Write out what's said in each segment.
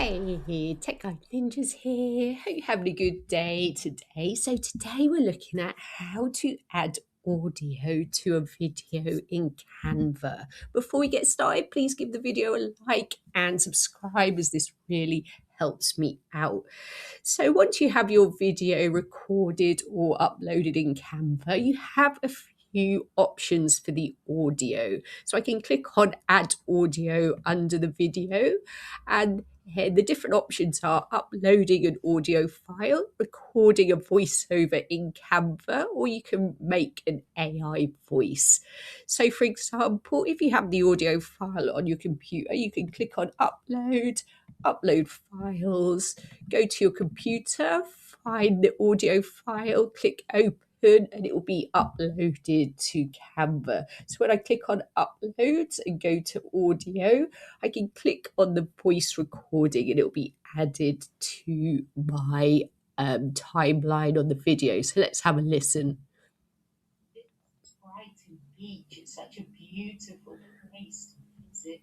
Hey, Tech Guide Ninjas here. Hope you're having a good day today. So today we're looking at how to add audio to a video in Canva. Before we get started, please give the video a like and subscribe as this really helps me out. So once you have your video recorded or uploaded in Canva, you have a few options for the audio. So I can click on add audio under the video, and here the different options are uploading an audio file, recording a voiceover in Canva, or you can make an AI voice. So for example, if you have the audio file on your computer, you can click on upload files, go to your computer, find the audio file, click open, and it will be uploaded to Canva. So when I click on upload and go to audio, I can click on the voice recording and it will be added to my timeline on the video. So let's have a listen. Brighton Beach, it's such a beautiful place to visit.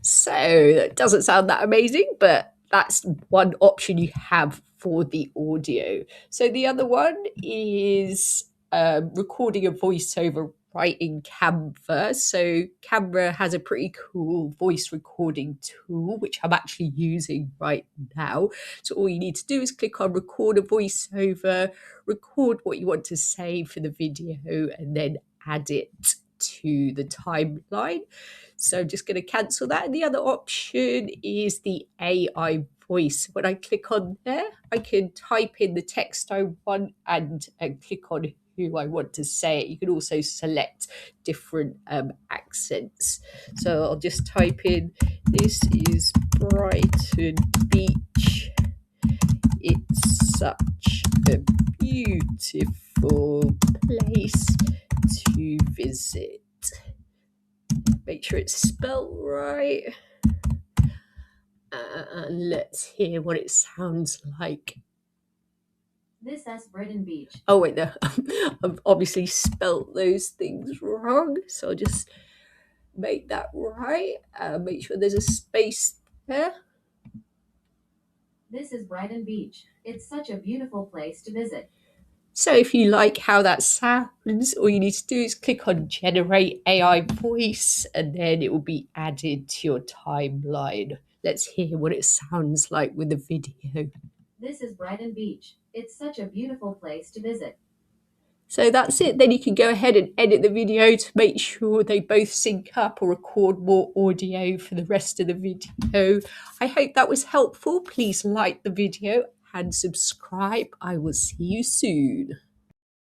So that doesn't sound that amazing, but that's one option you have for the audio. So the other one is recording a voiceover right in Canva. So Canva has a pretty cool voice recording tool, which I'm actually using right now. So all you need to do is click on record a voiceover, record what you want to say for the video, and then add it to the timeline. So I'm just going to cancel that. And the other option is the AI voice. When I click on there, I can type in the text I want and click on who I want to say it. You can also select different accents. So I'll just type in, this is Brighton Beach. It's such a beautiful place to visit. Make sure it's spelt right. And let's hear what it sounds like. This is Brighton Beach. Oh wait, no, I've obviously spelt those things wrong. So I'll just make that right. Make sure there's a space there. This is Brighton Beach. It's such a beautiful place to visit. So if you like how that sounds, all you need to do is click on Generate AI Voice, and then it will be added to your timeline. Let's hear what it sounds like with the video. This is Brighton Beach. It's such a beautiful place to visit. So that's it. Then you can go ahead and edit the video to make sure they both sync up or record more audio for the rest of the video. I hope that was helpful. Please like the video and subscribe. I will see you soon.